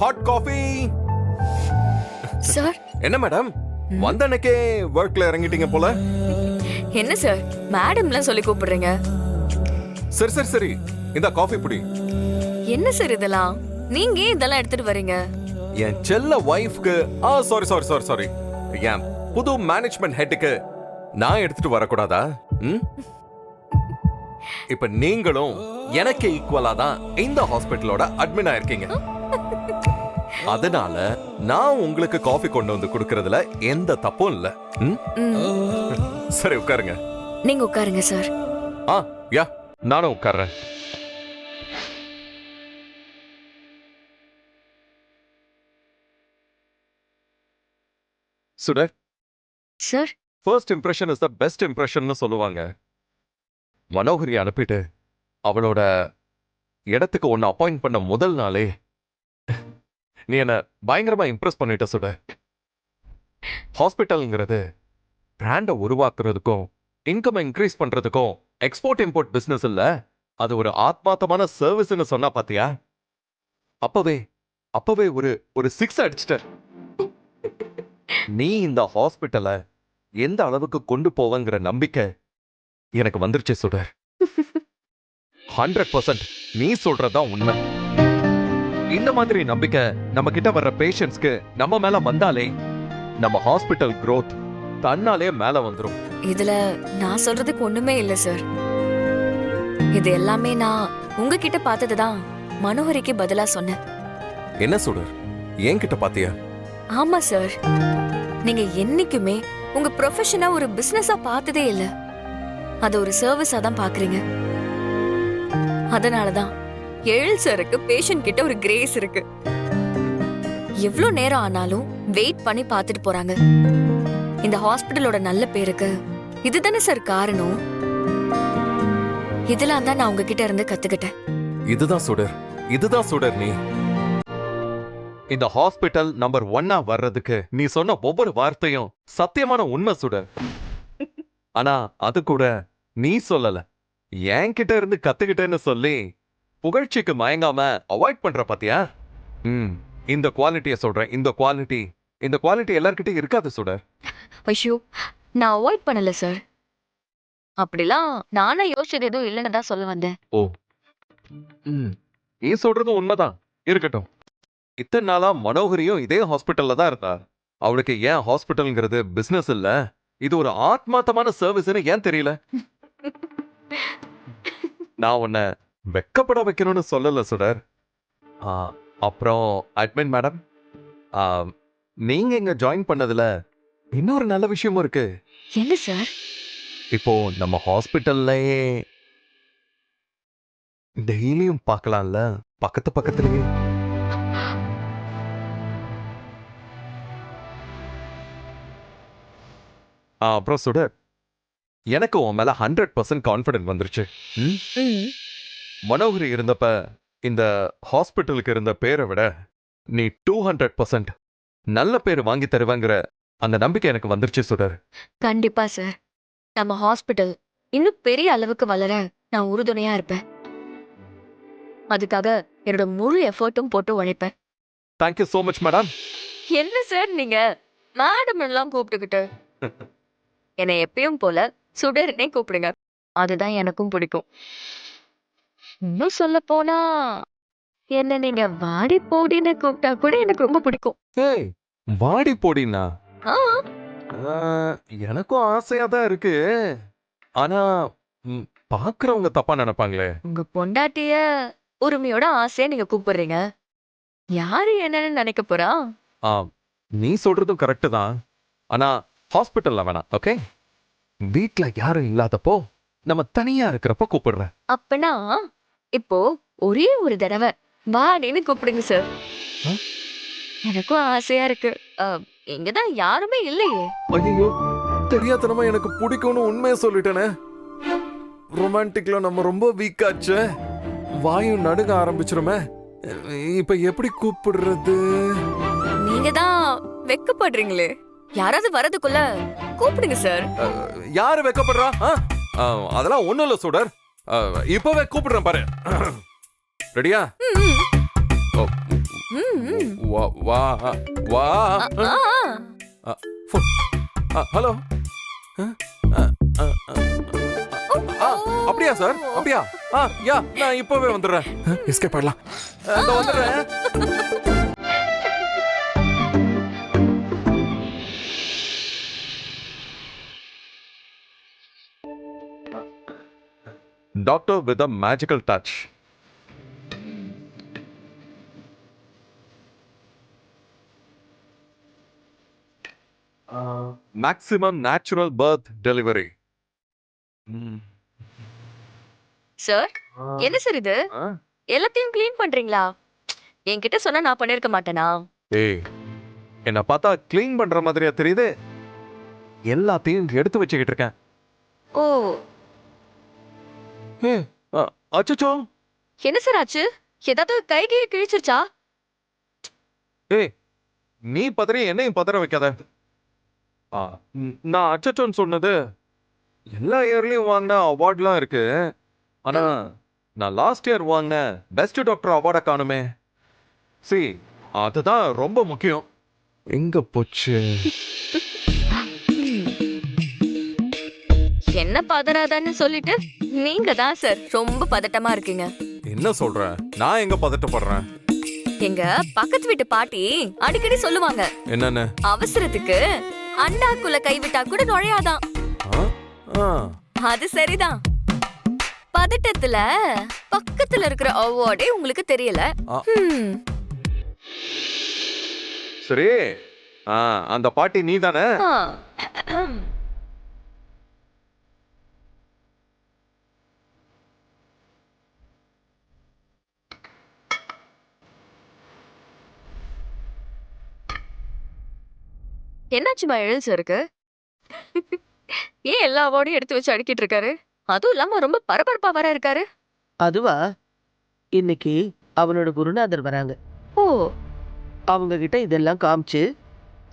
Hot coffee. Sir என்ன madam வந்த அன்னைக்கே ஒர்க்ல இறங்கிட்டீங்க போல. என்ன சார் மேடம்லாம் சொல்லி கூப்பிடுறீங்க? சரி சரி சரி, இந்த காஃபி புடி. என்ன சார் இதெல்லாம்? நீங்க ஏன் இதெல்லாம் எடுத்துட்டு வரீங்க? என் செல்ல வைஃப்க்கு சாரி சாரி சாரி சாரி, என் புது மேனேஜ்மெண்ட் ஹெட்டுக்கு நான் எடுத்துட்டு வரக்கூடாதா? இப்ப நீங்களும் எனக்கு ஈக்குவலா தான் இந்த ஹாஸ்பிட்டலோட அட்மின் ஆயிருக்கீங்க. அதனால நான் உங்களுக்கு காஃபி கொண்டு வந்து கொடுக்கறதுல எந்த தப்பும் இல்ல. சரி உட்காருங்க. நீங்க உட்காருங்க சார். யா நானும் உட்கார்றேன். சுடர் sir, first impression is the best impression சொல்லுவாங்க. மனோகரி அனுப்பிட்டு அவளோட இடத்துக்கு ஒன்னு அப்பாயிண்ட் பண்ண முதல் நாளே நீ என்ன பயங்கரமா இம்ப்ரெஸ் பண்ணிட்ட சுடர். ஹாஸ்பிட்டல்ங்கிறது பிராண்டை உருவாக்குறதுக்கும் இன்கம் இன்க்ரீஸ் பண்றதுக்கும் எக்ஸ்போர்ட் இம்போர்ட் பிசினஸ் இல்ல, அது ஒரு ஆத்மார்த்தமான சர்வீஸ்னு சொன்னா பாத்தியா? அப்பவே ஒரு 6 அடிச்சிட்ட. நீ இந்த ஹாஸ்பிட்டலை எந்த அளவுக்கு கொண்டு போவங்கிற நம்பிக்கை எனக்கு வந்துருச்சு சுடர். 100% நீ சொல்றதுதான் உண்மை. இந்த மாதிரி நம்பிக்கை நம்ம கிட்ட வர்ற பேஷண்ட்ஸ்க்கு நம்ம மேல வந்தாலே நம்ம ஹாஸ்பிட்டல் growth தன்னாலே மேல வந்துரும். இதுல நான் சொல்றதுக்கு ஒண்ணுமே இல்ல சார். இது எல்லாமே நான் உங்ககிட்ட பார்த்ததுதான் மனோகரிக்கு பதிலா சொன்னேன். என்ன சுடர், என்கிட்ட பாத்தியா? ஆமா சார், நீங்க என்னைக்குமே உங்க ப்ரொஃபஷனை ஒரு பிசினஸா பார்த்ததே இல்ல, அது ஒரு சர்வீஸா தான் பாக்குறீங்க. அதனாலதான் எழில் சாருக்கு பேஷண்ட் கிட்ட ஒரு கிரேஸ் இருக்கு. எவ்வளவு நேரம் ஆனாலும் வெயிட் பண்ணி பார்த்துட்டு போறாங்க. இந்த ஹாஸ்பிட்டலோட நல்ல பேருக்கு இதுதானே சார் காரணம். இதெல்லாம் தான் நான் உங்ககிட்ட இருந்து கத்துக்கிட்டேன். இதுதான் சுடர் நீ. இந்த ஹாஸ்பிட்டல் நம்பர் 1 வர்றதுக்கு நீ சொன்ன ஒவ்வொரு வார்த்தையும் சத்தியமான உண்மை சுடர். ஆனா அது கூட நீ சொல்லல, என்கிட்ட இருந்து கத்துக்கிட்டேன்னு சொல்லி புகழ்ச்சிக்கு மயங்காம அவாய்ட் பண்ற பாத்தியா? இந்த குவாலிட்டியை சொல்றேன். இந்த குவாலிட்டி எல்லார்கிட்டயும் இருக்காது சுடர். ஐயோ, நான் அவாய்ட் பண்ணல சார். அப்படிலாம் நானே யோசிச்சது எதுவும் இல்லைன்னு தான் சொல்ல வந்தேன். ஓ, நீ சொல்றதும் உண்மைதான். இருக்கட்டும், இத்தனை நாளா மனோகரியும் இதே ஹாஸ்பிட்டல்ல தான் இருந்தா. அவளுக்கு ஏன் ஹாஸ்பிட்டல்ங்கிறது பிசினஸ் இல்ல, இது ஒரு ஆத்மார்த்தமான சர்வீஸ்னு ஏன் தெரியல? நான் உன்னை வெக்கப்பட வைக்கணும்னு சொல்லல சுடர். அப்புறம் அட்மின் மேடம், நீங்க இங்க ஜாயின் பண்ணதுல இன்னொரு நல்ல விஷயமும் இருக்கு. என்ன சார்? இப்போ நம்ம ஹாஸ்பிட்டல்லையே டெய்லியும் பார்க்கலாம்ல, பக்கத்துலயே. அப்புறம் சுடர், எனக்கு உன் மேல 100% கான்ஃபிடன்ட் வந்துருச்சு. மனோகரி இருந்தப்ப இந்த ஹாஸ்பிட்டலுக்கு இருந்த பேரை விட நீ 200% நல்ல பேர் வாங்கி தருவாங்கிற அந்த நம்பிக்கை எனக்கு வந்துருச்சு சுடர். கண்டிப்பா சார், நம்ம ஹாஸ்பிட்டல் இன்னும் பெரிய அளவுக்கு வளர நான் உறுதுணையா இருப்பேன். அதுக்காக என்னோட முழு எஃபர்ட்டும் போட்டு உழைப்பேன். Thank you so much madam. என்ன சார் நீங்க மேடம் எல்லாம் கூப்பிட்டுக்கிட்டு? என்னை எப்பயும் போல சுடர்னே கூப்பிடுங்க, அதுதான் எனக்கும் பிடிக்கும். இன்னும் சொல்ல போனா என்ன நீங்க வாடி போடின்னு கூப்பிட்டா கூட எனக்கு ரொம்ப பிடிக்கும். ஏய், வாடி போடினா ஆ, எனக்கும் ஆசையா தான் இருக்கு. ஆனா பாக்குறவங்க தப்பா நினைப்பாங்களே. உங்க பொண்டாட்டிய உரிமையோட ஆசையா நீங்க கூப்பிடுறீங்க, யாரு என்னன்னு நினைக்க போறா? நீ சொல்றதும் கரெக்ட் தான். ஆனா ஹாஸ்பிட்டல்ல வேணாம், ஓகே? வீட்ல யாரும் இல்லாதப்போ நம்ம தனியா இருக்கிறப்ப கூப்பிடுறேன். அப்பனா இப்போ ஒரே ஒரு தடவை வாடின்னு கூப்பிடுங்க சார். எனக்கும் ஆசையா இருக்கு. இங்கதான் யாருமே இல்லையே. ஐயோ, தெரியாதனமா எனக்கு பிடிக்கும்னு உண்மையை சொல்லிட்டேனே. ரொமான்டிக்ல நம்ம ரொம்ப வீக்காச்சு, வாயும் நடுங்க ஆரம்பிச்சிருமே. இப்ப எப்படி கூப்பிடுறது? நீங்க தான் வெக்கப்படுறீங்களே, யாராவது வரதுக்குள்ள கூப்பிடுங்க சார். யாரு வெக்கப்படுறா? அதெல்லாம் ஒண்ணும் இல்ல சுடர், இப்பவே கூப்பிடுறேன் பாரு. ரெடியா? வா வா வா ஹலோ அப்படியா சார் அப்படியா யா நான் இப்பவே வந்துடுறேன் எஸ்கேப் ஆடலாம் வந்துடுறேன் doctor with a magical touch maximum natural birth delivery sir என்ன சார் இது எல்லாத்தையும் க்ளீன் பண்றீங்களா? என்கிட்ட சொன்னா நான் பண்ணிருக்க மாட்டேனா? ஏய் என்ன பார்த்தா க்ளீன் பண்ற மாதிரியா தெரியுது? எல்லாத்தையும் எடுத்து வச்சுக்கிட்டு இருக்கேன். ஓ அச்சச்சோ என்ன சார் ஆச்சு? ஏதாவது கைகே கிழிச்சிருச்சா? ஏய் நீ பதறி என்னையும் பதற வைக்காத. நான் அச்சச்சோன்னு சொன்னது எல்லா இயர்லயும் வாங்கின அவார்ட்லாம் இருக்கு. ஆனா நான் லாஸ்ட் இயர் வாங்கின பெஸ்ட் டாக்டர் அவார்டை காணுமே. அதுதான் ரொம்ப முக்கியம். எங்க போச்சு? என்ன பதறாதான்னு சொல்லிட்டு நீங்க தான் சார் ரொம்ப பதட்டமா இருக்கீங்க. என்ன சொல்ற? நான் எங்க பதட்டப்படுறேன்? எங்க பக்கத்து வீட்டு பாட்டி அடிக்கடி சொல்லுவாங்க, என்னன்னு? அவசரத்துக்கு அண்டாக்குள்ள கைவிட்டா கூட நுழையாதான். அது சரிதான். பதட்டத்துல பக்கத்துல இருக்கிற அவார்டே உங்களுக்கு தெரியல. சரி அந்த பாட்டி நீ தானே? என்னாச்சுமா எழுது இருக்கு? ஏன் எல்லா அவார்டையும் எடுத்து வச்சு அடுக்கிட்டு இருக்காரு? அதுவும் இல்லாம ரொம்ப பரபரப்பா வர இருக்காரு. அதுவா, இன்னைக்கு அவனோட குருநாதர் வராங்க. ஓ, அவங்க கிட்ட இதெல்லாம் காமிச்சு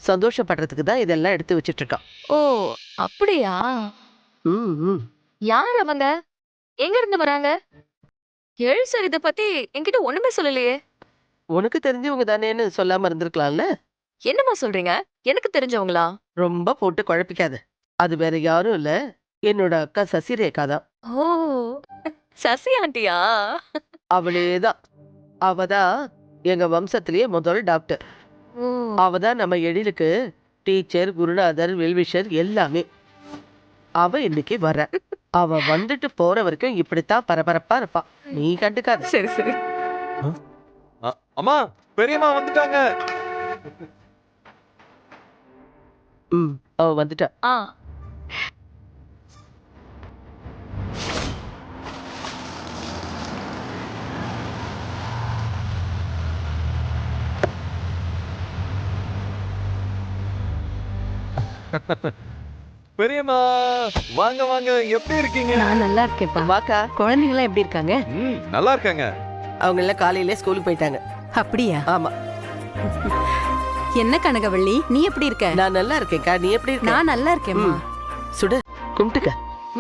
சந்தோஷப்படுறதுக்கு தான் இதெல்லாம் எடுத்து வச்சிட்டு இருக்கான். ஓ அப்படியா? ம் யார் அவங்க? எங்க இருந்து வராங்க? எழு சார் இத பத்தி என்கிட்ட ஒண்ணுமே சொல்லலையே. உனக்கு தெரிஞ்சவங்க தானேன்னு சொல்லாம இருந்திருக்கலாம்ல. என்னமா சொல்றீங்க? எனக்கு தெரிஞ்சவங்களா? ரொம்ப போட்டு குழப்பிக்காத. அது வேற யாரும் இல்ல, என்னோட அக்கா சசிரேகா தான். ஓ, சசி ஆண்டியா? அவளேதான். அவதான் எங்க வம்சத்திலேயே முதல் டாக்டர். ஓ, அவதான் நம்ம எழிலுக்கு டீச்சர், குருநாதர், வெல்விஷர் எல்லாமே. அவ இன்னைக்கு வர. அவ வந்துட்டு போற வரைக்கும் இப்படித்தான் பரபரப்பா இருப்பா. நீ கண்டுக்காத. சரி சரி. அம்மா பெரியம்மா வந்துட்டாங்க. அவ வந்துட்டா. பெரியம்மா வாங்க வாங்க, எப்படி இருக்கீங்க? நான் நல்லா இருக்கேன்ப்பா. வாக்கா. குழந்தைங்க எல்லாம் எப்படி இருக்காங்க? நல்லா இருக்காங்க. அவங்க எல்லாம் காலையிலே ஸ்கூலுக்கு போயிட்டாங்க. அப்படியா? ஆமா. என்ன கனகவள்ளி, நீ எப்படி இருக்க? நான் நல்லா இருக்கேன்க்கா. நீ எப்படி இருக்க? நான் நல்லா இருக்கேன்மா. சுட கும்பிட்டுக்க.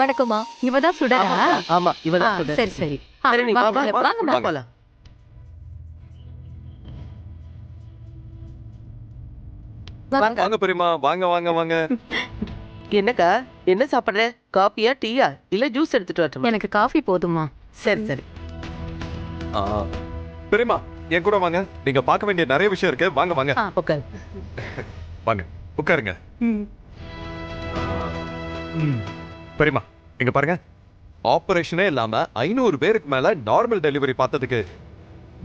வணக்கம்மா. இவதான் சுடரா? ஆமா இவதான் சுட. சரி சரி. சரி, நீ வா, வா, வா, வாங்கம்மா. வா, போலாம். வாங்க. வாங்க பெரியம்மா, வாங்க வாங்க வாங்க. என்னக்கா, என்ன சாப்பிடுற? காப்பியா, டீயா, இல்ல ஜூஸ் எடுத்துட்டு வரட்டுமா? எனக்கு காஃபி போதுமா? சரி சரி. பெரியம்மா என் கூட வாங்க. நீங்க பார்க்க வேண்டிய நிறைய விஷயம் இருக்கு. வாங்க வாங்க. உட்காரு. வாங்க உட்காருங்க. பெரியம்மா இங்க பாருங்க. ஆபரேஷனே இல்லாம 500 பேருக்கு மேல நார்மல் டெலிவரி பார்த்ததுக்கு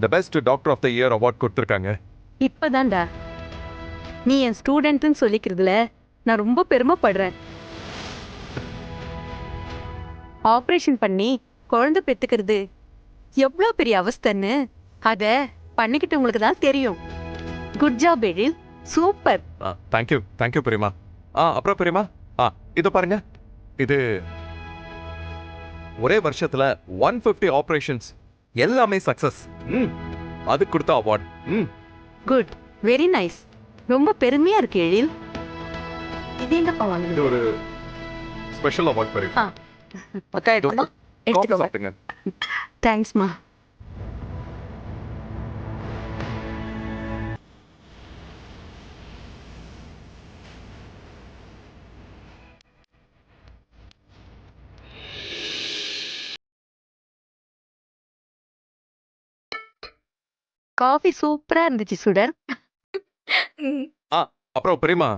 the best doctor of the year award கொடுத்திருக்காங்க. இப்பதான்டா நீ என் ஸ்டூடெண்ட்னு சொல்லிக்கிறதுல நான் ரொம்ப பெருமைப்படுறேன். ஆபரேஷன் பண்ணி குழந்தை பெத்துக்கிறது எவ்வளோ பெரிய அவஸ்தைன்னு அத பண்ணிக்கிட்டவங்களுக்கு தான் தெரியும். குட் ஜாப் எழில், சூப்பர். தேங்க்யூ பெரியம்மா. அப்புறம் பெரியம்மா இத பாருங்க. இது ஒரே வருஷத்துல 150 ஆபரேஷன்ஸ் எல்லாமே சக்சஸ். அது கொடுத்த அவார்ட். Good, very nice. ரொம்ப பெருமையா இருக்கு எழில். இது எங்கப்பா இது வாங்குது? ஒரு ஸ்பெஷல் அவார்ட் பெரியம்மா. அக்கா எடுத்து. காஃபி எடுத்துக்கோங்க. சாப்பிடுங்க. தேங்க்ஸ்மா. காஃபி சூப்பரா இருந்துச்சு சுடர். ம். அப்புறம் பெரியமா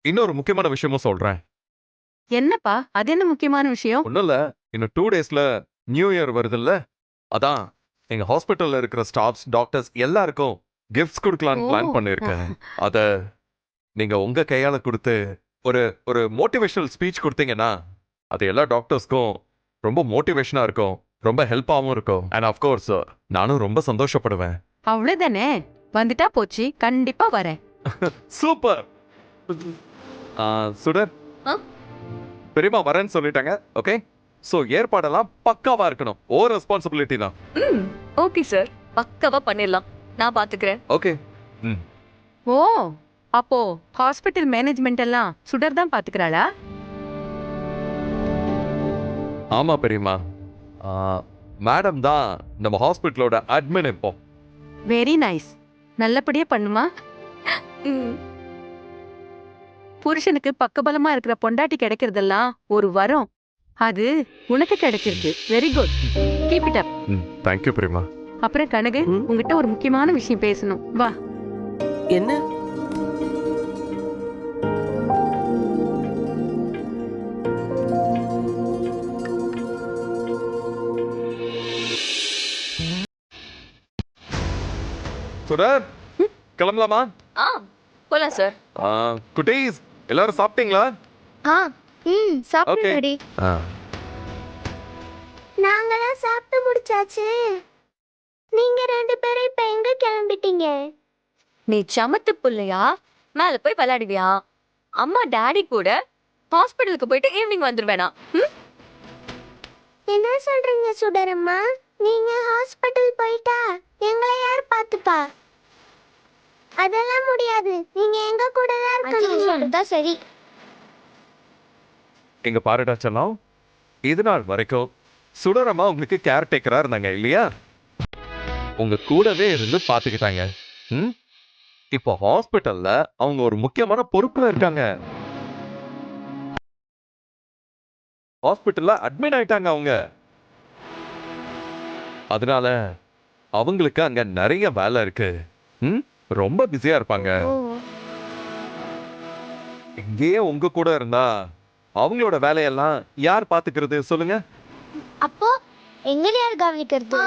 இன்னொரு முக்கியமான விஷயமும் சொல்றேன். என்னப்பா அது என்ன முக்கியமான விஷயம்? ஒண்ணும் இல்ல, இன்னும் 2 டேஸ்ல நியூ இயர் வருதுல்ல, அதான் எங்க ஹாஸ்பிட்டல்ல இருக்கிற ஸ்டாஃப்ஸ் டாக்டர்ஸ் எல்லாருக்கும் கிஃப்ட்ஸ் கொடுக்கலாம்னு பிளான் பண்ணிருக்கேன். அத நீங்க உங்க கையால கொடுத்து ஒரு ஒரு மோட்டிவேஷனல் ஸ்பீச் கொடுத்தீங்கன்னா அது எல்லா டாக்டர்ஸ்க்கும் ரொம்ப மோட்டிவேஷனா இருக்கும், ரொம்ப ஹெல்ப்பாவும் இருக்கும். அண்ட் ஆஃப் கோர்ஸ் நானும் ரொம்ப சந்தோஷப்படுவேன். அவ்வளவுதானே, வந்துட்டா போச்சு, கண்டிப்பா வரேன். சூப்பர். சுடர், ஆ? பெரியமா வரேன்னு சொல்லிட்டாங்க. ஓகே, சோ ஏற்பாடெல்லாம் பக்காவா இருக்கணும். ஓ ரெஸ்பான்சிபிலிட்டி தான். ஓகே சார், பக்காவா பண்ணிடலாம். நான் பாத்துக்கிறேன். ஓகே. ஓ, அப்போ ஹாஸ்பிட்டல் மேனேஜ்மெண்ட் எல்லாம் சுடர் தான் பாத்துக்கிறாளா? ஆமா பெரியமா, மேடம் தான் நம்ம ஹாஸ்பிட்டலோட அட்மின் இப்போ. Very nice. நல்லபடியா பண்ணுமா. ம். புருஷனுக்கு பக்கபலமா இருக்கிற பொண்டாட்டி கிடைக்கிறதெல்லாம் ஒரு வரம். அது உனக்கு கிடைச்சிருக்கு. Very good. Keep it up. Thank you பெரியமா. அப்புறம் கனகு, ம். உங்ககிட்ட ஒரு முக்கியமான விஷயம் பேசணும். வா. என்ன? சுடர், கிளம்பலாமா? ஆ, போலாம் சார். குட்டீஸ் எல்லாரும் சாப்பிட்டீங்களா? சாப்பிட்டு Okay. ரெடி. நாங்களாம் சாப்பிட்டு முடிச்சாச்சு. நீங்க 2 பேரும் இப்ப எங்க கிளம்பிட்டீங்க? நீ சமத்து புள்ளையா, மேல போய் விளையாடுவியா? அம்மா டாடி கூட ஹாஸ்பிட்டலுக்கு போயிட்டு ஈவினிங் வந்துருவேனா? என்ன சொல்றீங்க சுடரம்மா? நீங்க ஹாஸ்பிட்டல் போயிட்டா எங்களை யார் பாத்துப்பா? அதெல்லாம் முடியாது. நீங்க எங்க கூட தான் இருக்கணும். தான் சரி. எங்க பாருடா செல்லம், இது நாள் வரைக்கும் சுடரமா உங்களுக்கு கேர் டேக்கரா இருந்தாங்க இல்லையா? உங்க கூடவே இருந்து பாத்துக்கிட்டாங்க. இப்போ ஹாஸ்பிட்டல்ல அவங்க ஒரு முக்கியமான பொறுப்புல இருக்காங்க. ஹாஸ்பிட்டல்ல அட்மிட் ஆயிட்டாங்க அவங்க. அதனால அவங்களுக்கு அங்க நிறைய வேலை இருக்கு. ரொம்ப பிஸியா இருப்பாங்க. இங்கேயே உங்க கூட இருந்தா அவங்களோட வேலையெல்லாம் யார் பாத்துக்கிறது சொல்லுங்க? அப்போ எங்களை யார் கவனிக்கிறது?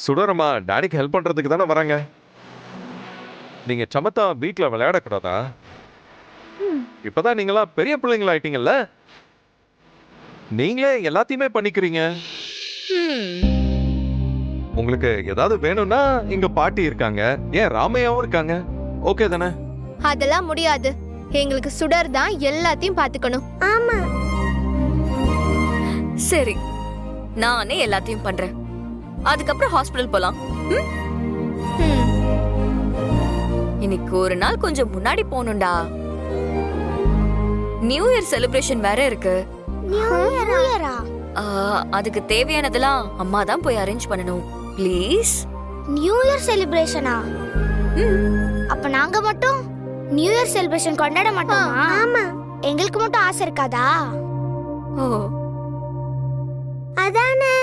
சுடரமா டாடிக்கு ஹெல்ப் பண்றதுக்கு தானே வராங்க. நீங்க சமத்தா வீட்ல விளையாடக்கூடாதா? இப்பதான் நீங்களா பெரிய பிள்ளைங்களா ஆயிட்டீங்கல்ல, நீங்களே எல்லாத்தையுமே பண்ணிக்கிறீங்க. உங்களுக்கு ஏதாவது வேணும்னா இங்க பாட்டி இருக்காங்க, ஏன் ராமையாவும் இருக்காங்க. ஓகே தானே? அதெல்லாம் முடியாது. எங்களுக்கு சுடர் தான் எல்லாத்தையும் பாத்துக்கணும். ஆமா. சரி, நானே எல்லாத்தையும் பண்றேன். அதுக்கப்புறம் ஹாஸ்பிட்டல் போலாம். ம். இன்னைக்கு ஒரு நாள் கொஞ்சம் முன்னாடி போகணும்டா. நியூ இயர் செலிப்ரேஷன் வேற இருக்கு. நியூ இயரா? அதுக்கு தேவையானதெல்லாம் அம்மா தான் போய் அரேஞ்ச் பண்ணணும். ப்ளீஸ். நியூ இயர் செலிப்ரேஷனா? அப்ப நாங்க மட்டும் நியூ இயர் செலிப்ரேஷன் கொண்டாட மாட்டோமா? ஆமா. எங்களுக்கு மட்டும் ஆசை இருக்காதா? ஓ, அதானே.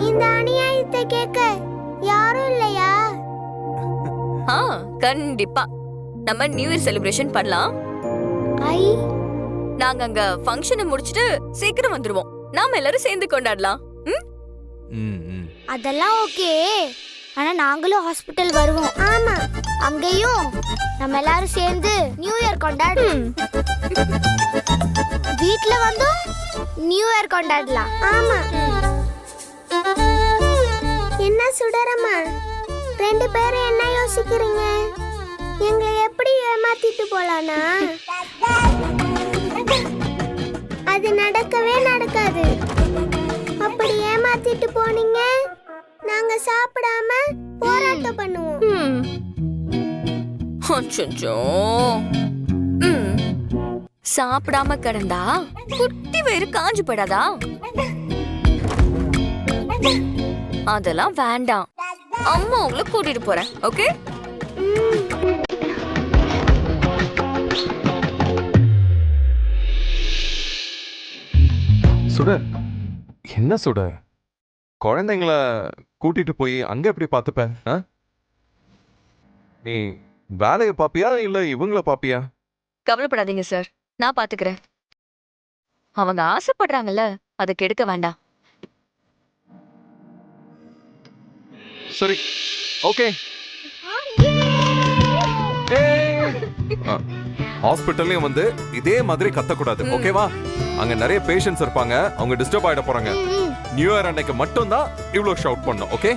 இந்த அநியாயத்தை கேட்க யாரும் இல்லையா? கண்டிப்பா நம்ம நியூ இயர் செலிப்ரேஷன் பண்ணலாம். ஐ, நாங்க அங்க ஃபங்க்ஷனை முடிச்சிட்டு சீக்கிரம் வந்துருவோம். நாம எல்லாரும் சேர்ந்து கொண்டாடலாம். அதெல்லாம் ஓகே. ஆனா நாங்களும் ஹாஸ்பிட்டல் வருவோம். ஆமா, அங்கேயும் நம்ம எல்லாரும் சேர்ந்து நியூ இயர் கொண்டாடுவோம். வீட்ல வந்து நியூ இயர் கொண்டாடலாம். ஆமா. என்ன சுடரம்மா, 2 பேரும் என்ன யோசிக்கிறீங்க? எங்களை எப்படி ஏமாத்திட்டு போலானா? அது நடக்கவே நடக்காது. அப்படி ஏமாத்திட்டு போனீங்க, நாங்க சாப்பிடாம போராட்டம் பண்ணுவோம். அச்சச்சோ. சாப்பிடாம கிடந்தா குட்டி வயிறு காஞ்சு போயிடாதா? அதெல்லாம் வேண்டாம். அம்மா உங்களை கூட்டிட்டு போறேன். ஓகே? சுடர், என்ன சுடர், குழந்தைங்கள கூட்டிட்டு போய் அங்க எப்படி பார்த்துப்ப? ஆ? நீ வேலையை பாப்பியா இல்ல இவங்கள பாப்பியா? கவலைப்படாதீங்க சார், நான் பாத்துக்கிறேன். அவங்க ஆசைப்படுறாங்கல்ல, அதை கெடுக்க வேண்டாம். சரி, ஓகே. ஹாஸ்பிட்டல்லையும் வந்து இதே மாதிரி கத்தக்கூடாது, ஓகேவா? அங்க நிறைய பேஷண்ட்ஸ் இருப்பாங்க, அவங்க டிஸ்டர்ப் ஆயிட போறாங்க. நியூ இயர் அன்னைக்கு மட்டும் தான் இவ்ளோ ஷவுட் பண்ணணும், ஓகே?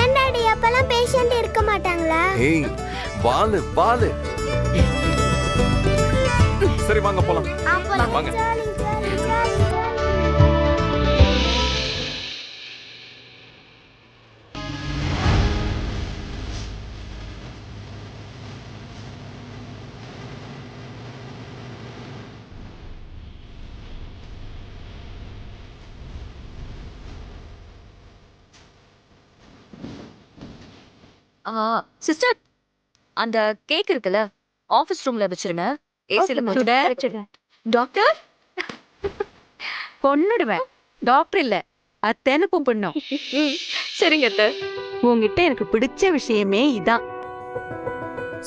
ஏன் டாடி அப்பெல்லாம் பேஷண்ட் இருக்க மாட்டாங்களா? ஏய், வாலு வாலு. சரி வாங்க போலாம். வாங்க. சிஸ்டர், அந்த கேக் இருக்குல்ல, ஆபீஸ் ரூம்ல வச்சிருங்க. ஏசில வச்சிருங்க. டாக்டர், கொன்னுடுவேன். டாக்டர் இல்ல, அத்தைன்னு கூப்பிடணும். சரிங்க அத்தை. உன்கிட்ட எனக்கு பிடிச்ச விஷயமே இதான்.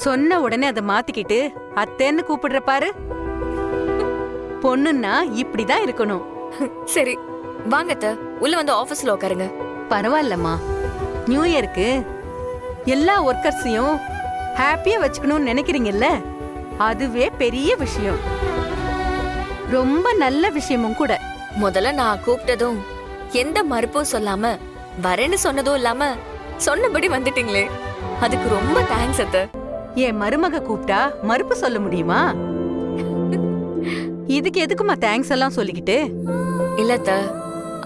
சொன்ன உடனே அதை மாத்திக்கிட்டு அத்தைன்னு கூப்பிடுற பாரு. பொண்ணுன்னா இப்படிதான் இருக்கணும். சரி வாங்க அத்தை, உள்ள வந்து ஆபீஸ்ல உட்காருங்க. பரவாயில்லம்மா, நியூ இயருக்கு எல்லா ஒர்க்கர்ஸையும் ஹாப்பியா வச்சுக்கணும்னு நினைக்கிறீங்கல்ல, அதுவே பெரிய விஷயம். ரொம்ப நல்ல விஷயமும் கூட. முதல்ல நான் கூப்பிட்டதும் எந்த மறுப்பும் சொல்லாம வரேன்னு சொன்னதும் இல்லாம சொன்னபடி வந்துட்டீங்களே, அதுக்கு ரொம்ப தேங்க்ஸ் அத்தை. என் மருமக கூப்பிட்டா மறுப்பு சொல்ல முடியுமா? இதுக்கு எதுக்குமா தேங்க்ஸ் எல்லாம் சொல்லிக்கிட்டு? இல்ல அத்தை,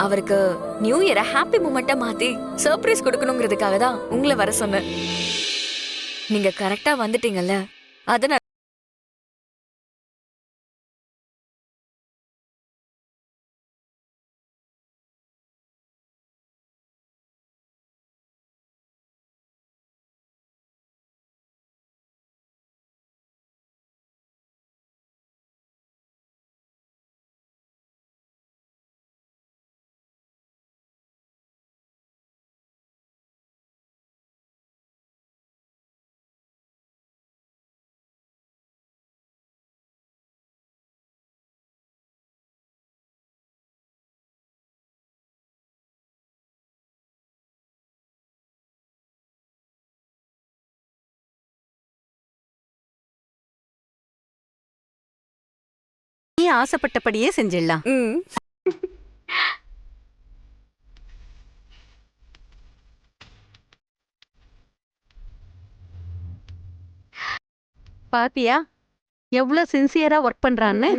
அவருக்கு நியூ இயரை ஹாப்பி மூமெண்டா மாத்தி சர்ப்ரைஸ் கொடுக்கணுங்கிறதுக்காக தான் உங்களை வர சொன்னேன். நீங்க கரெக்டா வந்துட்டீங்கல்ல, அதனால நீ ஆசைப்பட்டபடியே செஞ்சிடலாம். பாத்தியா எவ்வளவு சின்சியரா ஒர்க் பண்றான்னு?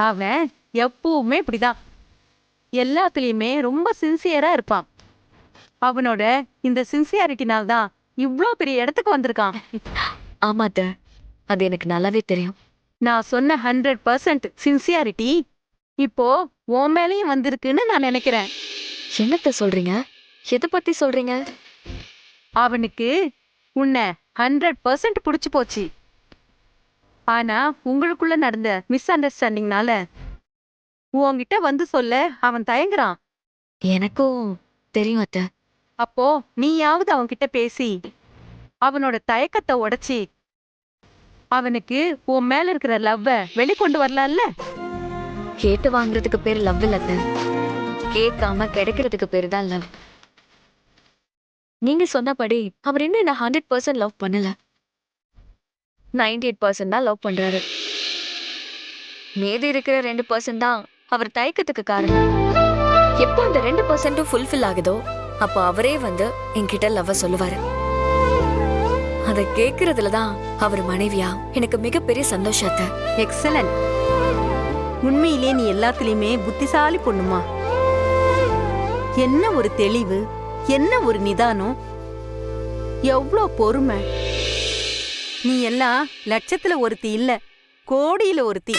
அவன் எப்பவுமே இப்படிதான், எல்லாத்துலயுமே ரொம்ப சின்சியரா இருப்பான். அவனோட இந்த சின்சியாரிட்டினால தான் இவ்ளோ பெரிய இடத்துக்கு வந்திருக்கான். ஆமா அத்தை, அது எனக்கு நல்லாவே தெரியும். நான் சொன்ன 100% சின்சியாரிட்டி இப்போ உன் மேலயும் வந்திருக்குன்னு நான் நினைக்கிறேன். என்னத்த சொல்றீங்க? எதை பத்தி சொல்றீங்க? அவனுக்கு உன்னை 100% பிடிச்சு போச்சு. ஆனா உங்களுக்குள்ள நடந்த மிஸ் அண்டர்ஸ்டாண்டிங்னால உன்கிட்ட வந்து சொல்ல அவன் தயங்குறான். எனக்கும் தெரியும் அத்தை. அப்போ நீயாவது அவன்கிட்ட பேசி அவனோட தயக்கத்தை உடைச்சி அவனுக்கு உன் மேல இருக்கிற லவ்வ வெளிக்கொண்டு வரலாம்ல? கேட்டு வாங்குறதுக்கு பேரு லவ் இல்ல அத்தை, கேட்காம கிடைக்கிறதுக்கு பேரு தான் லவ். நீங்க சொன்னபடி அவர் இன்னும் என்ன 100% லவ் பண்ணல, 98% தான் லவ் பண்றாரு. மீதி இருக்கிற 2% தான் அவர் தயக்கத்துக்கு காரணம். எப்போ அந்த 2% ஃபுல்ஃபில் ஆகுதோ அப்போ அவரே வந்து என்கிட்ட லவ் சொல்லுவாரு. அதை கேட்கறதுல தான் அவர் மனைவியா எனக்கு மிகப்பெரிய சந்தோஷத்தை. எக்ஸலன்ட். உண்மையிலே நீ எல்லாத்துலயுமே புத்திசாலி பொண்ணுமா. என்ன ஒரு தெளிவு, என்ன ஒரு நிதானம், எவ்வளோ பொறுமை. நீ எல்லாம் லட்சத்துல ஒருத்தி இல்ல, கோடியில ஒருத்தி.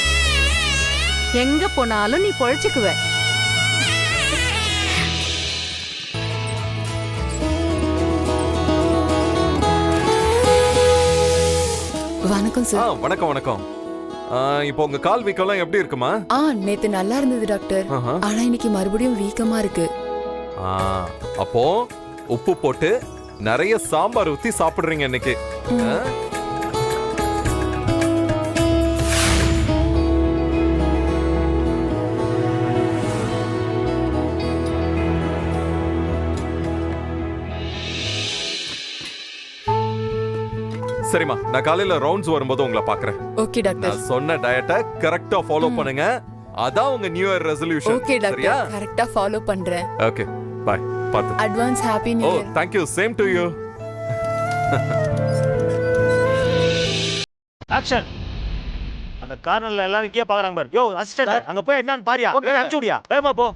எங்க போனாலும் நீ பொழைச்சுக்குவ. வணக்கம் சார். வணக்கம் வணக்கம். இப்போ உங்க கால் வீக்கம்லாம் எப்படி இருக்குமா? நேத்து நல்லா இருந்தது டாக்டர். ஆஹா. ஆனா இன்னைக்கு மறுபடியும் வீக்கமா இருக்கு. அப்போ உப்பு போட்டு நிறைய சாம்பார் ஊத்தி சாப்பிடுறீங்க இன்னைக்கு. ஆ? சரிம்மா, நான் காலையில ரவுண்ட்ஸ் வரும்போது உங்களை பாக்குறேன். Okay doctor. நான் சொன்ன டயட்டை கரெக்டா ஃபாலோ பண்ணுங்க. அதான் உங்க நியூ இயர் ரெசல்யூஷன். ஓகே சரியா? டாக்டர், கரெக்டா ஃபாலோ பண்றேன். Okay, bye. பாத்து. Advance happy new oh, year. thank you. Same to you. Action. அந்த கார்னர்ல எல்லாரும் இங்கே பாக்குறாங்க பாரு. யோ அசிஸ்டன்ட், அங்க போய் என்னன்னு பாரியா. அனுப்பிச்சு விடியா. வேகமா போ.